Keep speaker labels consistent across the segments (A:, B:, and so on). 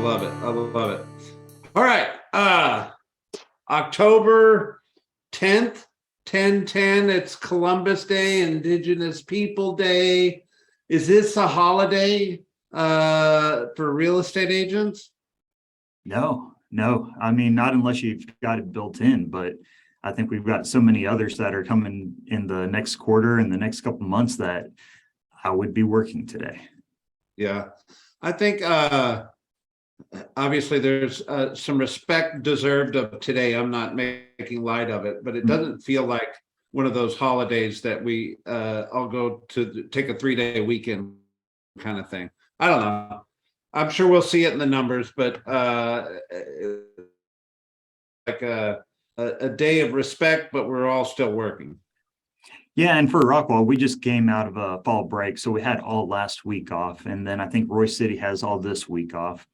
A: love it. I love it. All right. October 10th, 10/10. It's Columbus Day, Indigenous People Day. Is this a holiday for real estate agents?
B: No. I mean, not unless you've got it built in, but I think we've got so many others that are coming in the next quarter and the next couple months that I would be working today.
A: Yeah. I think obviously there's some respect deserved of today. I'm not making light of it, but it doesn't feel like one of those holidays that we all go to take a 3-day weekend kind of thing. I don't know. I'm sure we'll see it in the numbers, but like a day of respect, but we're all still working.
B: Yeah, and for Rockwall, we just came out of a fall break, so we had all last week off, and then I think Royce City has all this week off.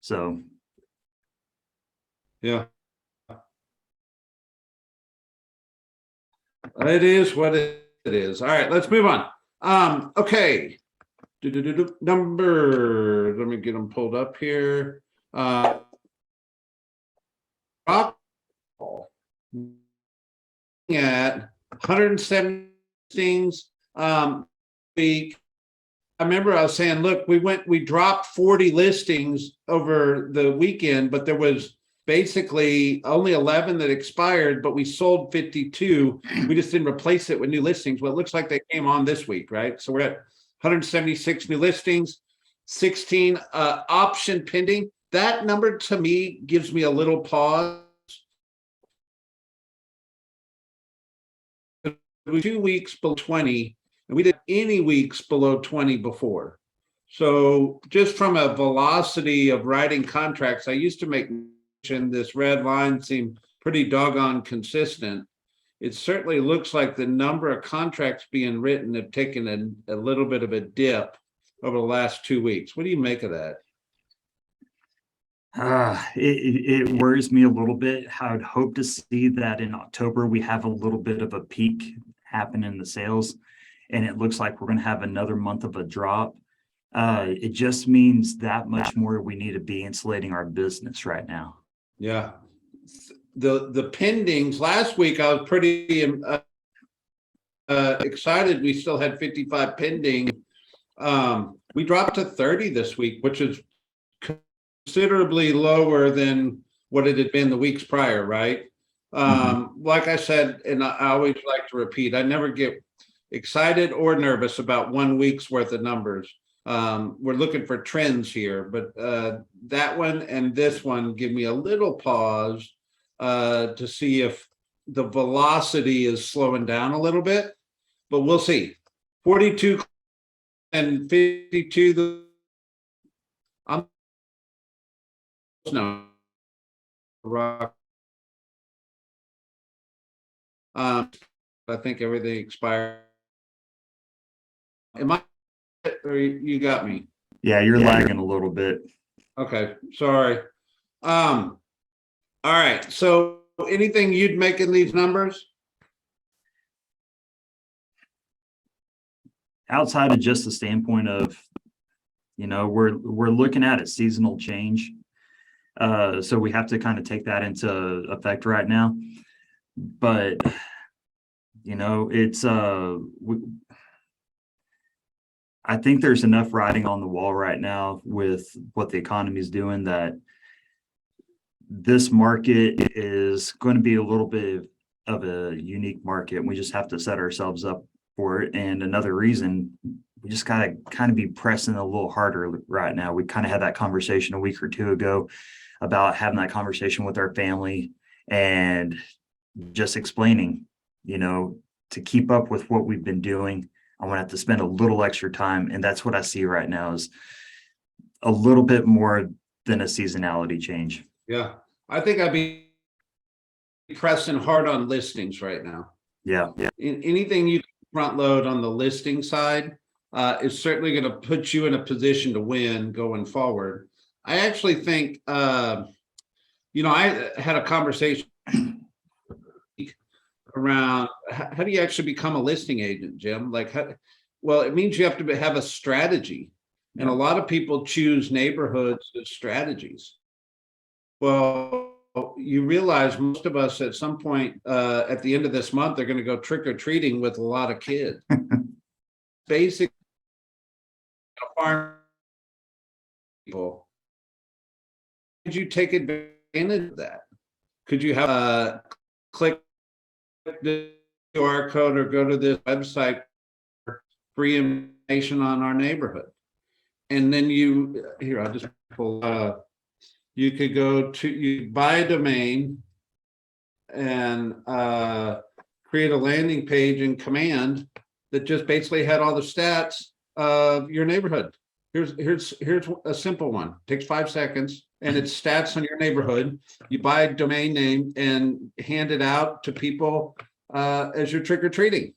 B: So
A: Yeah. It is what it is. All right, let's move on. Okay. Number, let me get them pulled up here. Rockwall at 170 listings week. I remember I was saying, look, we dropped 40 listings over the weekend, but there was basically only 11 that expired, but we sold 52. We just didn't replace it with new listings. Well, it looks like they came on this week, right? So we're at 176 new listings, 16 option pending. That number to me gives me a little pause. 2 weeks below 20, and we didn't any weeks below 20 before. So just from a velocity of writing contracts, I used to make this red line seem pretty doggone consistent. It certainly looks like the number of contracts being written have taken a little bit of a dip over the last 2 weeks. What do you make of that?
B: it worries me a little bit. I would hope to see that in October we have a little bit of a peak happen in the sales, and it looks like we're going to have another month of a drop. It just means that much more we need to be insulating our business right now.
A: Yeah. The pendings last week, I was pretty excited. We still had 55 pending. We dropped to 30 this week, which is considerably lower than what it had been the weeks prior, right? Like I said, and I always like to repeat, I never get excited or nervous about 1 week's worth of numbers. We're looking for trends here, but that one and this one give me a little pause to see if the velocity is slowing down a little bit, but we'll see. 42 and 52. I'm no rock. I think everything expired. Am I, or you got me?
B: Yeah, you're lagging a little bit.
A: Okay, sorry. All right. So anything you'd make in these numbers?
B: Outside of just the standpoint of, we're looking at a seasonal change. So we have to kind of take that into effect right now. But it's I think there's enough writing on the wall right now with what the economy is doing that this market is going to be a little bit of a unique market. We just have to set ourselves up for it. And another reason, we just got to kind of be pressing a little harder right now. We kind of had that conversation a week or two ago about having that conversation with our family and just explaining, to keep up with what we've been doing, I'm going to have to spend a little extra time. And that's what I see right now is a little bit more than a seasonality change.
A: Yeah. I think I'd be pressing hard on listings right now.
B: Yeah.
A: Anything you can front load on the listing side is certainly going to put you in a position to win going forward. I actually think, I had a conversation around how do you actually become a listing agent, Jim? Like, well, it means you have to have a strategy. And a lot of people choose neighborhoods as strategies. Well, you realize most of us at some point at the end of this month are going to go trick or treating with a lot of kids. Basically, farm people. Could you take advantage of that? Could you have a click the QR code or go to this website for free information on our neighborhood? And then I'll just pull, you could go to, you buy a domain and create a landing page in Command that just basically had all the stats of your neighborhood. Here's a simple one. Takes 5 seconds and it's stats on your neighborhood. You buy a domain name and hand it out to people as you're trick-or-treating.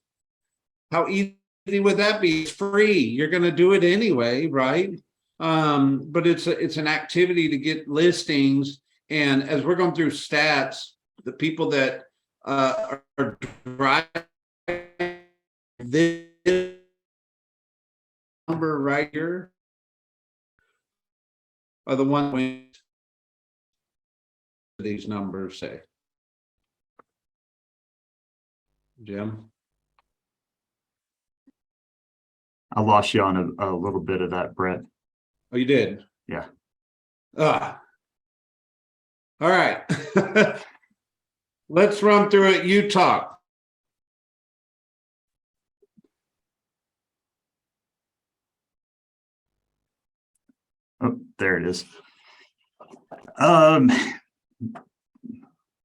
A: How easy would that be? It's free. You're going to do it anyway, right? But it's an activity to get listings. And as we're going through stats, the people that are driving this number right here are the ones these numbers say. Jim?
B: I lost you on a little bit of that, Brett.
A: Oh, you did?
B: Yeah.
A: All right. Let's run through it. You talk.
B: Oh, there it is.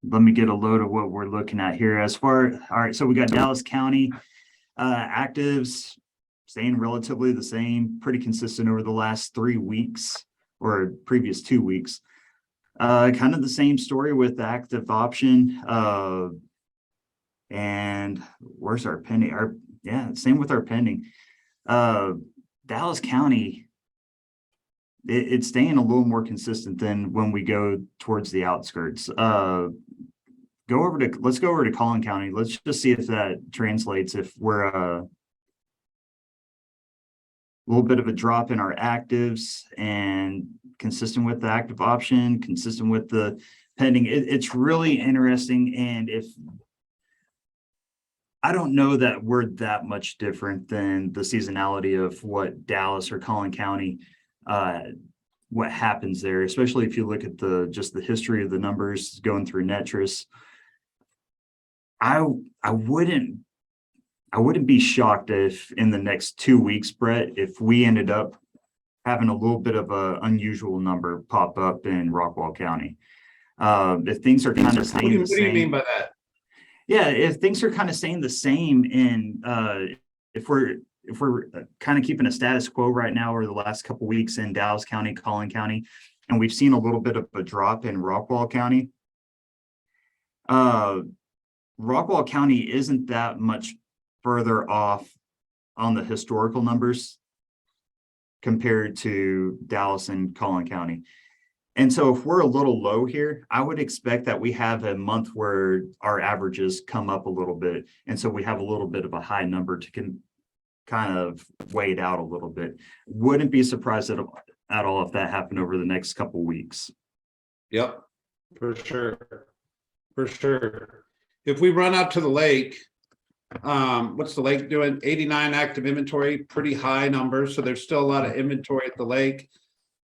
B: Let me get a load of what we're looking at here. All right, so we got Dallas County actives staying relatively the same, pretty consistent over the last 3 weeks or previous 2 weeks. Kind of the same story with the active option. And where's our pending? Same with our pending. Dallas County, it's staying a little more consistent than when we go towards the outskirts. Let's go over to Collin County. Let's just see if that translates. If we're a little bit of a drop in our actives and consistent with the active option, consistent with the pending. It's really interesting. And I don't know that we're that much different than the seasonality of what Dallas or Collin County, what happens there, especially if you look at just the history of the numbers going through Netris. I wouldn't be shocked if in the next 2 weeks, Brett, if we ended up having a little bit of an unusual number pop up in Rockwall County. If things are kind of staying the same. What do you mean by that? Yeah, if things are kind of staying the same, and if we're kind of keeping a status quo right now over the last couple of weeks in Dallas County, Collin County, and we've seen a little bit of a drop in Rockwall County. Rockwall County isn't that much further off on the historical numbers compared to Dallas and Collin County. And so if we're a little low here, I would expect that we have a month where our averages come up a little bit. And so we have a little bit of a high number to kind of weigh it out a little bit. Wouldn't be surprised at all if that happened over the next couple of weeks.
A: Yep, for sure. For sure. If we run out to the lake, what's the lake doing? 89 active inventory, pretty high number. So there's still a lot of inventory at the lake.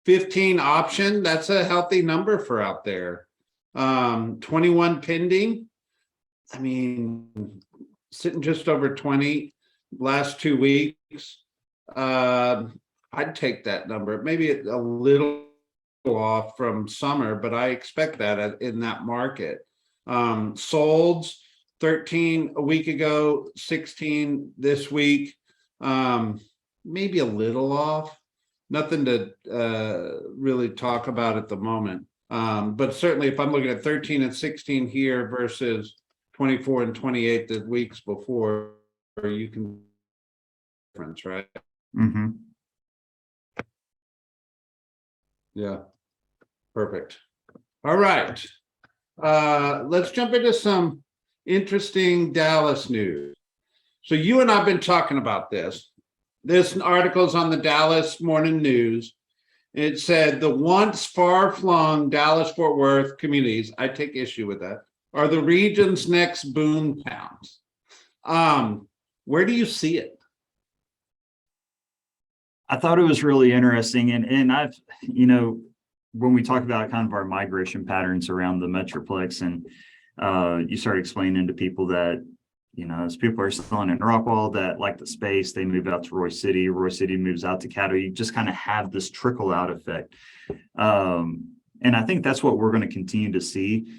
A: 15 option, that's a healthy number for out there. 21 pending. I mean, sitting just over 20 last 2 weeks. I'd take that number. Maybe a little off from summer, but I expect that in that market. Solds 13 a week ago, 16 this week. Maybe a little off. Nothing to really talk about at the moment. But certainly if I'm looking at 13 and 16 here versus 24 and 28 the weeks before, you can difference, right?
B: Mm-hmm.
A: Yeah, perfect. All right. Let's jump into some interesting Dallas news. So you and I've been talking about this. This article's on the Dallas Morning News. It said the once far-flung Dallas-Fort Worth communities, I take issue with that, are the region's next boom towns. Where do you see it?
B: I thought it was really interesting, and I've, when we talk about kind of our migration patterns around the Metroplex, and you start explaining to people that, as people are selling in Rockwall that like the space, they move out to Royce City moves out to Caddo. You just kind of have this trickle out effect. And I think that's what we're going to continue to see.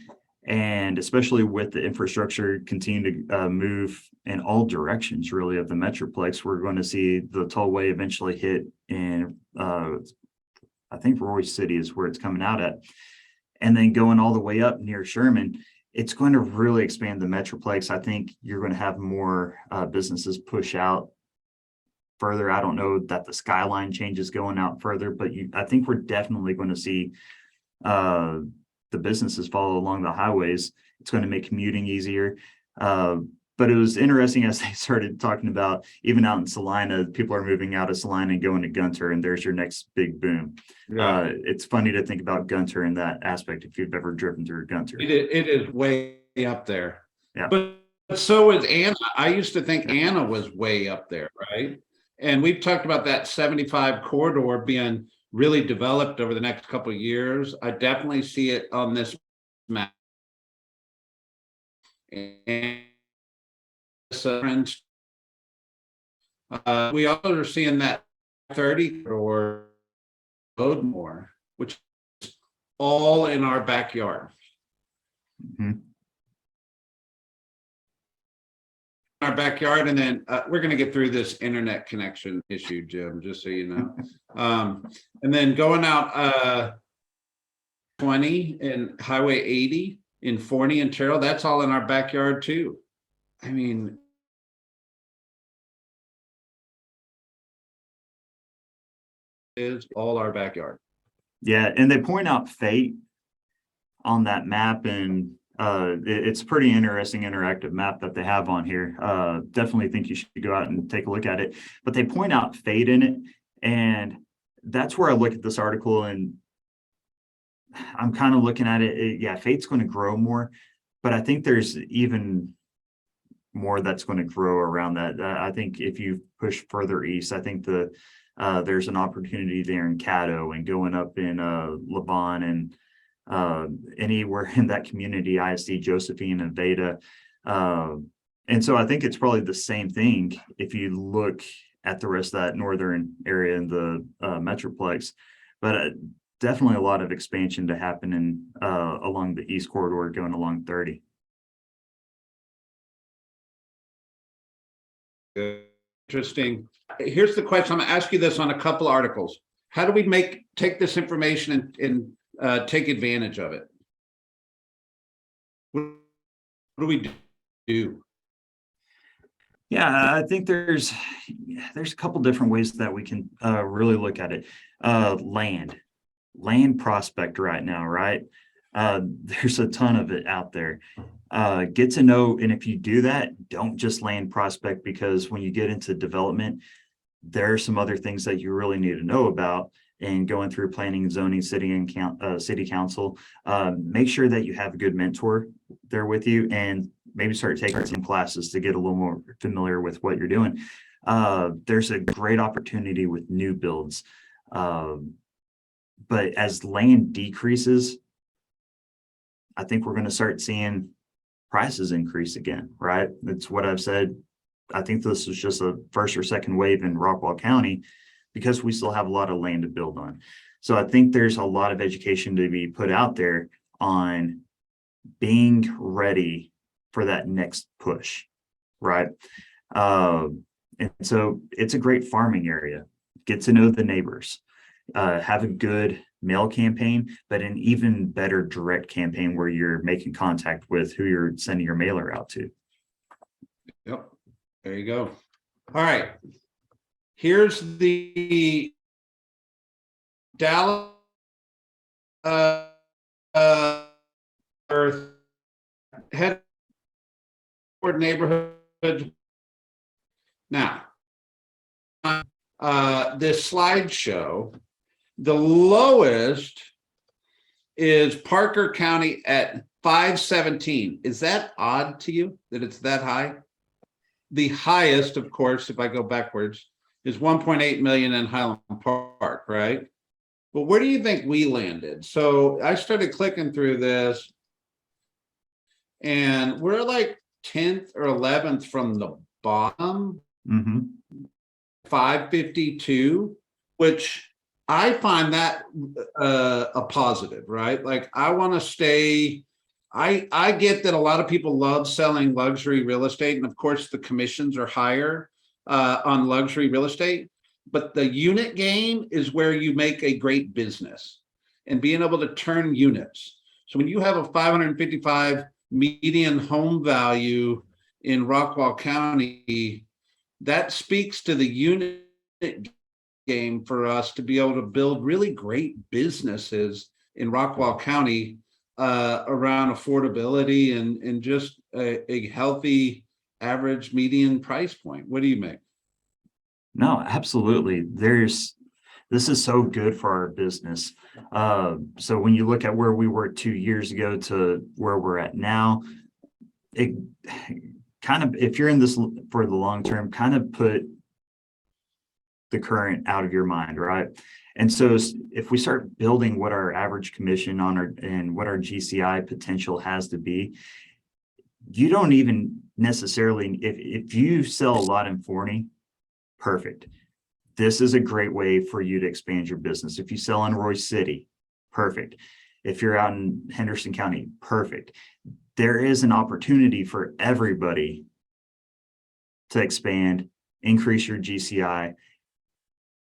B: And especially with the infrastructure continue to move in all directions, really, of the Metroplex, we're going to see the tollway eventually hit in, I think Royce City is where it's coming out at. And then going all the way up near Sherman, it's going to really expand the Metroplex. I think you're going to have more businesses push out further. I don't know that the skyline changes going out further, but I think we're definitely going to see the businesses follow along the highways. It's going to make commuting easier. But it was interesting as they started talking about, even out in Salina, people are moving out of Salina and going to Gunter, and there's your next big boom. Yeah. It's funny to think about Gunter in that aspect if you've ever driven through Gunter.
A: It is way up there.
B: Yeah.
A: But so is Anna. I used to think Anna was way up there, right? And we've talked about that 75 corridor being really developed over the next couple of years. I definitely see it on this map. And we also are seeing that 30 or road more, which is all in our backyard.
B: Mm-hmm.
A: Our backyard, and then we're going to get through this internet connection issue, Jim, just so you know. And then going out 20 and Highway 80 in Forney and Terrell, that's all in our backyard too. I mean, is all our backyard.
B: Yeah, and they point out fate on that map, and it's a pretty interesting interactive map that they have on here. Definitely think you should go out and take a look at it. But they point out fate in it, and that's where I look at this article, and I'm kind of looking at it. Yeah, fate's going to grow more, but I think there's even more that's going to grow around that. I think if you push further east, I think there's an opportunity there in Caddo and going up in Laban and anywhere in that community, ISD, Josephine, and Veda. And so I think it's probably the same thing if you look at the rest of that northern area in the Metroplex. But definitely a lot of expansion to happen in along the east corridor going along 30.
A: Interesting. Here's the question. I'm going to ask you this on a couple articles. How do we take this information and take advantage of it? What do we do?
B: Yeah, I think there's a couple different ways that we can really look at it. Land prospect right now, right? There's a ton of it out there. Get to know, and if you do that, don't just land prospect, because when you get into development, there are some other things that you really need to know about. And going through planning, zoning, city and city council, make sure that you have a good mentor there with you, and maybe start taking some classes to get a little more familiar with what you're doing. There's a great opportunity with new builds, but as land decreases, I think we're going to start seeing prices increase again, right? That's what I've said. I think this is just a first or second wave in Rockwall County because we still have a lot of land to build on. So I think there's a lot of education to be put out there on being ready for that next push, right? And so it's a great farming area. Get to know the neighbors, have a good mail campaign, but an even better direct campaign where you're making contact with who you're sending your mailer out to.
A: Yep. There you go. All right. Here's the Dallas head neighborhood. Now, this slideshow, the lowest is Parker County at 517. Is that odd to you that it's that high? The highest, of course, if I go backwards, is 1.8 million in Highland Park, right? But where do you think we landed? So I started clicking through this, and we're like 10th or 11th from the bottom, 552, which I find that a positive, right? Like I want to stay. I get that a lot of people love selling luxury real estate, and of course the commissions are higher on luxury real estate. But the unit game is where you make a great business, and being able to turn units. So when you have a 555 median home value in Rockwall County, that speaks to the unit game for us to be able to build really great businesses in Rockwall County around affordability and just a healthy average median price point. What do you make?
B: No, absolutely. This is so good for our business. So when you look at where we were 2 years ago to where we're at now, it kind of, if you're in this for the long term, kind of put the current out of your mind, right? And so if we start building what our average commission on our and what our GCI potential has to be, you don't even necessarily, if you sell a lot in Forney, perfect. This is a great way for you to expand your business. If you sell in Roy City, perfect. If you're out in Henderson County, perfect. There is an opportunity for everybody to expand, increase your GCI,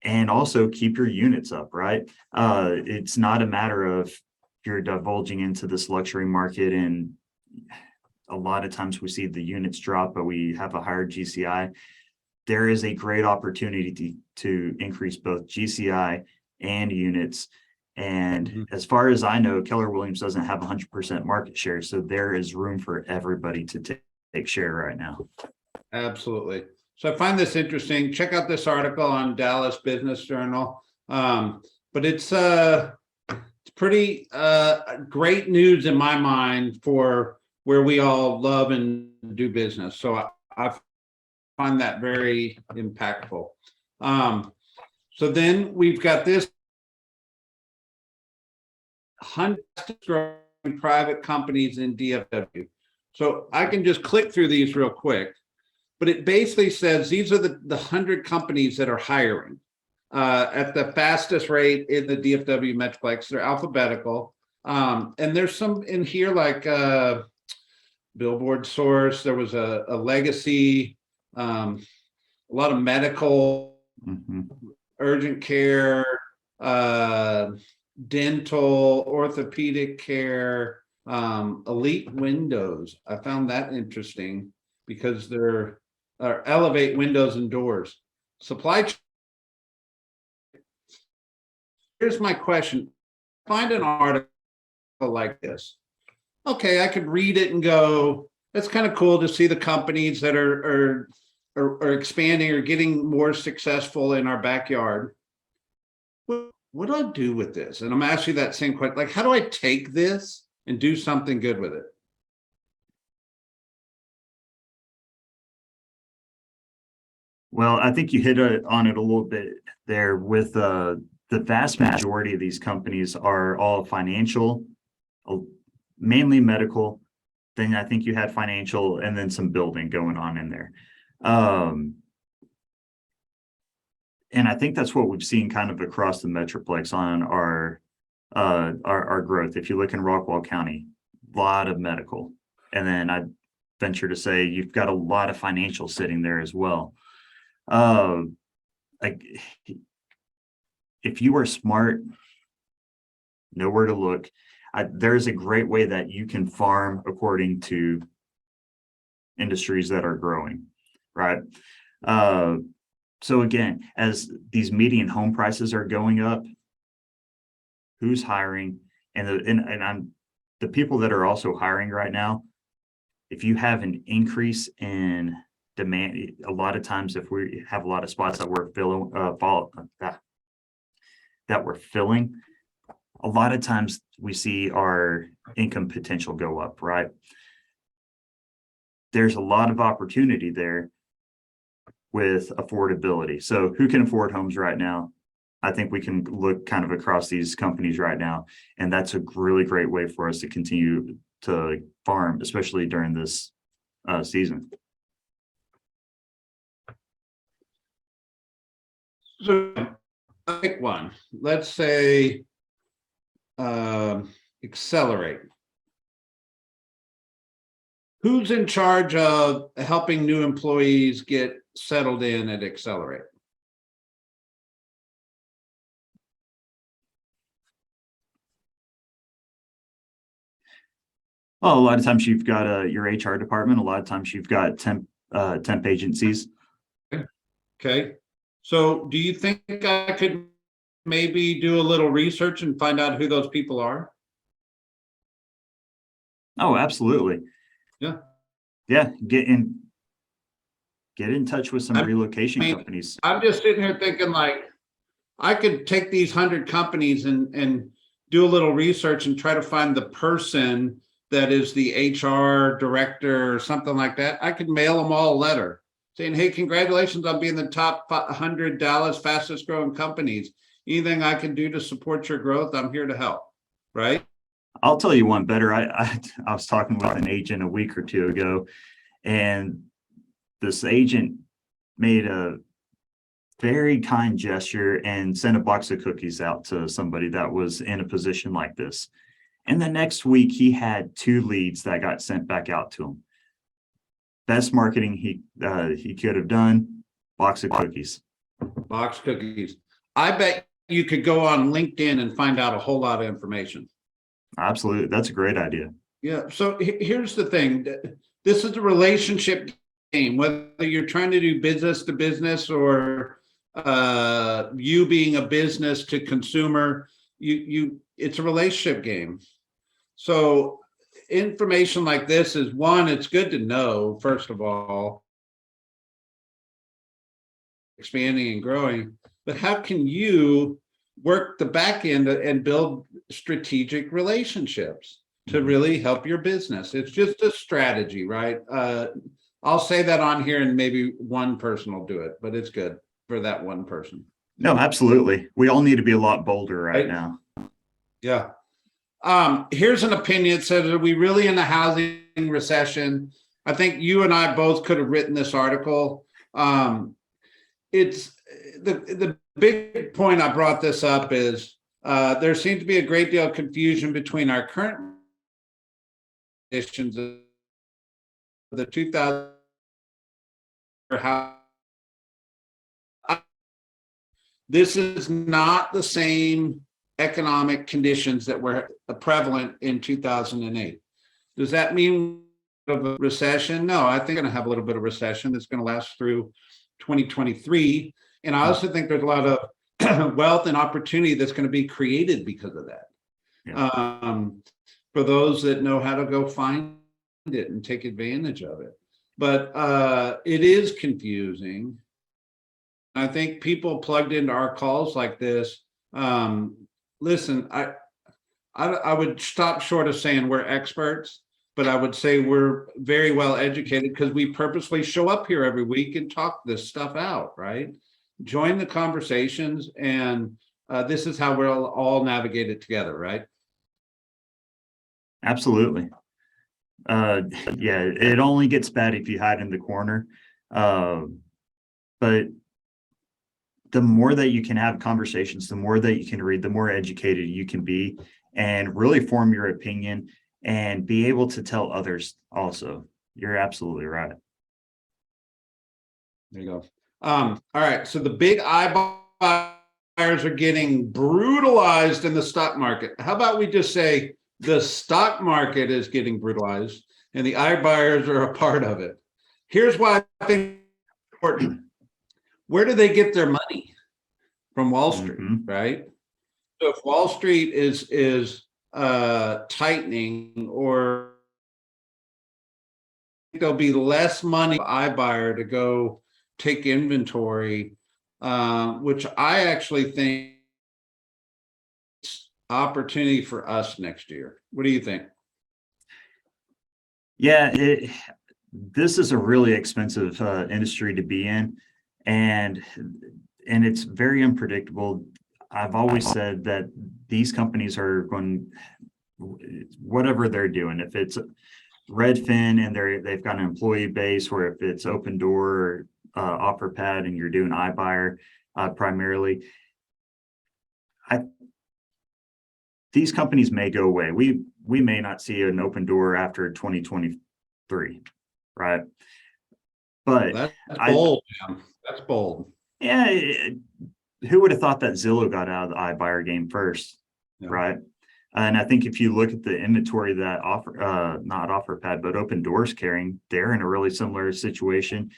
B: and also keep your units up, right? It's not a matter of you're divulging into this luxury market, and a lot of times we see the units drop, but we have a higher GCI. There is a great opportunity to increase both GCI and units. And as far as I know, Keller Williams doesn't have 100% market share. So there is room for everybody to take share right now.
A: Absolutely. So I find this interesting. Check out this article on Dallas Business Journal. But it's pretty great news in my mind for where we all love and do business. So I find that very impactful. So then we've got this 100 growing private companies in DFW. So I can just click through these real quick, but it basically says these are the 100 companies that are hiring at the fastest rate in the DFW Metroplex. They're alphabetical. And there's some in here like Billboard Source. There was a Legacy, a lot of medical, urgent care, dental, orthopedic care, Elite Windows. I found that interesting because they're Elevate Windows and Doors. Supply chain. Here's my question. Find an article like this. Okay, I could read it and go, that's kind of cool to see the companies that are expanding or getting more successful in our backyard. What do I do with this? And I'm asking that same question, like, how do I take this and do something good with it?
B: Well, I think you hit on it a little bit there with the vast majority of these companies are all financial, mainly medical. Then I think you had financial and then some building going on in there. And I think that's what we've seen kind of across the Metroplex on our growth. If you look in Rockwall County, a lot of medical. And then I venture to say you've got a lot of financial sitting there as well. Like if you are smart, know where to look. There's a great way that you can farm according to industries that are growing, right? So again, as these median home prices are going up, who's hiring? And the people that are also hiring right now, if you have an increase in demand. A lot of times, if we have a lot of spots that we're filling, that we're filling, a lot of times we see our income potential go up, right? There's a lot of opportunity there with affordability. So who can afford homes right now? I think we can look kind of across these companies right now, and that's a really great way for us to continue to farm, especially during this season.
A: So pick one. Let's say accelerate. Who's in charge of helping new employees get settled in at Accelerate?
B: Well, a lot of times you've got your HR department. A lot of times you've got temp agencies.
A: Okay. So do you think I could maybe do a little research and find out who those people are?
B: Oh, absolutely.
A: Yeah.
B: Yeah, get in touch with some relocation companies.
A: I'm just sitting here thinking, like, I could take these 100 companies and do a little research and try to find the person that is the HR director or something like that. I could mail them all a letter saying, hey, congratulations on being the top 100 Dallas fastest growing companies. Anything I can do to support your growth, I'm here to help. Right.
B: I'll tell you one better. I was talking with an agent a week or two ago, and this agent made a very kind gesture and sent a box of cookies out to somebody that was in a position like this. And the next week he had 2 leads that got sent back out to him. Best marketing he could have done, box of cookies.
A: Box cookies. I bet you could go on LinkedIn and find out a whole lot of information.
B: Absolutely. That's a great idea.
A: Yeah. So here's the thing. This is a relationship game, whether you're trying to do business to business or you being a business to consumer, it's a relationship game. So information like this is one, it's good to know, first of all, expanding and growing, but how can you work the back end and build strategic relationships to really help your business? It's just a strategy, right? I'll say that on here and maybe one person will do it, but it's good for that one person.
B: No, absolutely. We all need to be a lot bolder right now.
A: Yeah. Here's an opinion that says, are we really in a housing recession? I think you and I both could have written this article. It's the big point I brought this up is there seems to be a great deal of confusion between our current conditions of the 2000 how this is not the same economic conditions that were prevalent in 2008. Does that mean of a recession? No, I think we're going to have a little bit of recession that's going to last through 2023. And I also think there's a lot of wealth and opportunity that's going to be created because of that. Yeah. For those that know how to go find it and take advantage of it. But it is confusing. I think people plugged into our calls like this. Listen, I would stop short of saying we're experts, but I would say we're very well educated because we purposely show up here every week and talk this stuff out, right? Join the conversations, and this is how we'll all navigate it together, right?
B: Absolutely. Yeah, it only gets bad if you hide in the corner. But the more that you can have conversations, the more that you can read, the more educated you can be and really form your opinion and be able to tell others also. You're absolutely right.
A: There you go. All right. So the big iBuyers are getting brutalized in the stock market. How about we just say the stock market is getting brutalized and the iBuyers are a part of it? Here's why I think it's important. Where do they get their money? From Wall Street, right? So if Wall Street is tightening or there'll be less money for iBuyer to go take inventory, which I actually think is opportunity for us next year. What do you think?
B: Yeah, this is a really expensive industry to be in, and it's very unpredictable. I've always said that these companies are going, whatever they're doing, if it's Redfin and they've got an employee base, or if it's Open Door, OfferPad, and you're doing iBuyer primarily, these companies may go away. We may not see an Open Door after 2023, right? But
A: That's bold, man. That's bold.
B: Yeah, who would have thought that Zillow got out of the iBuyer game first,
A: Yeah.
B: right? And I think if you look at the inventory that not OfferPad, but Open Doors carrying, they're in a really similar situation,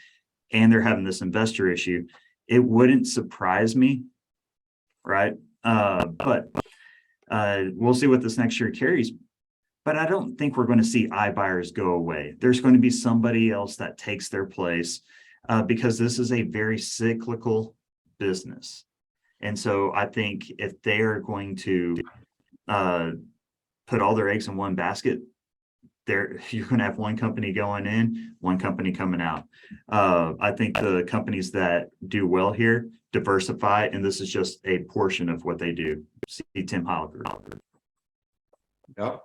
B: and they're having this investor issue. It wouldn't surprise me, right? But we'll see what this next year carries. But I don't think we're going to see iBuyers go away. There's going to be somebody else that takes their place, because this is a very cyclical business. And so I think if they are going to put all their eggs in one basket, you're going to have one company going in, one company coming out. I think the companies that do well here diversify, and this is just a portion of what they do. See Tim Holliger.
A: Yep.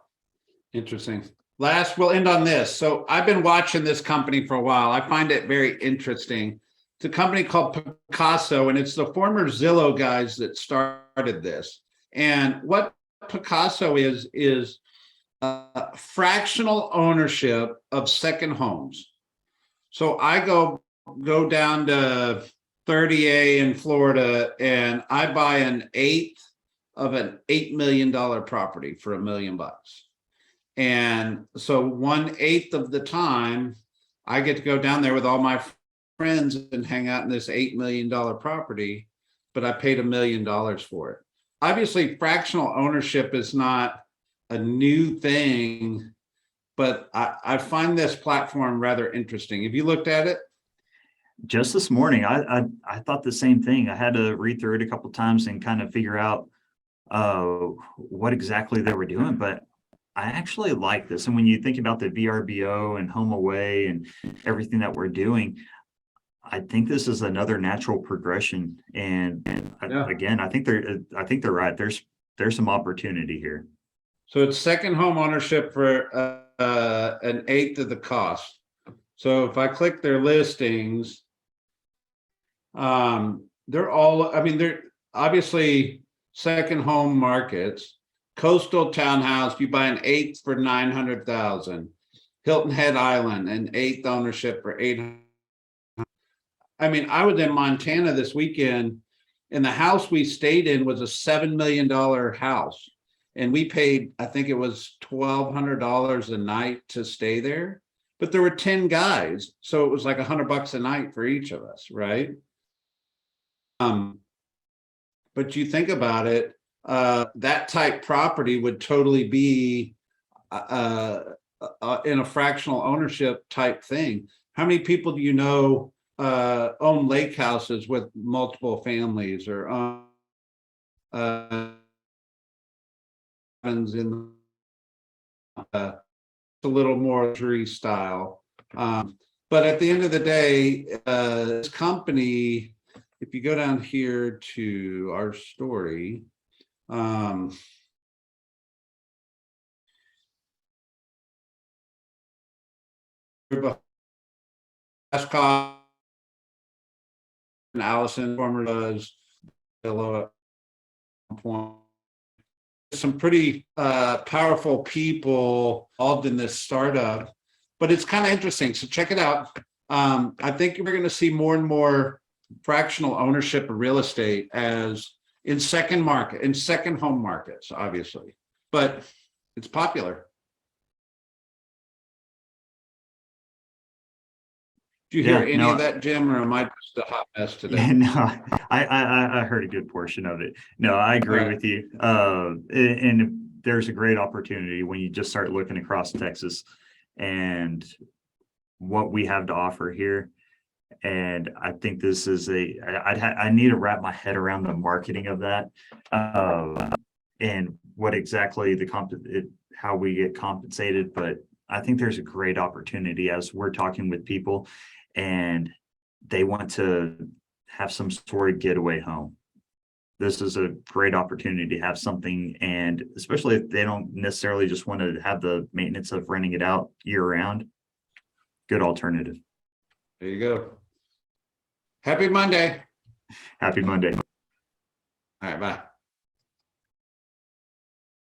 A: Interesting. Last, we'll end on this. So I've been watching this company for a while. I find it very interesting. It's a company called Picasso, and it's the former Zillow guys that started this. And what Picasso is fractional ownership of second homes. So I go down to 30A in Florida, and I buy an eighth of an $8 million property for $1 million. And so 1/8 of the time, I get to go down there with all my friends and hang out in this $8 million property, but I paid $1 million for it. Obviously, fractional ownership is not a new thing, but I find this platform rather interesting. Have you looked at it?
B: Just this morning, I thought the same thing. I had to read through it a couple of times and kind of figure out what exactly they were doing, but I actually like this. And when you think about the VRBO and Home Away and everything that we're doing, I think this is another natural progression. And
A: Yeah.
B: Again, I think they're right. There's some opportunity here.
A: So it's second home ownership for an eighth of the cost. So if I click their listings, they're all, I mean, they're obviously second home markets. Coastal townhouse, you buy an eighth for $900,000. Hilton Head Island, an eighth ownership for $800,000. I mean, I was in Montana this weekend, and the house we stayed in was a $7 million house. And we paid, I think it was $1,200 a night to stay there. But there were 10 guys. So it was like $100 a night for each of us, right? But you think about it, that type property would totally be in a fractional ownership type thing. How many people do you know own lake houses with multiple families, or in a little more luxury style? But at the end of the day, this company, if you go down here to our story, Ascot and Allison, former does some pretty powerful people involved in this startup, but it's kind of interesting. So check it out. I think we're going to see more and more fractional ownership of real estate as in second home markets, obviously, but it's popular. Do you hear any of that, Jim, or am I just a hot mess today?
B: No, I heard a good portion of it. No, I agree with you. And there's a great opportunity when you just start looking across Texas, and what we have to offer here. And I think this is I need to wrap my head around the marketing of that, and what exactly how we get compensated. But I think there's a great opportunity as we're talking with people and they want to have some sort of getaway home. This is a great opportunity to have something, and especially if they don't necessarily just want to have the maintenance of renting it out year round, good alternative.
A: There you go. Happy Monday.
B: Happy Monday.
A: All right, bye.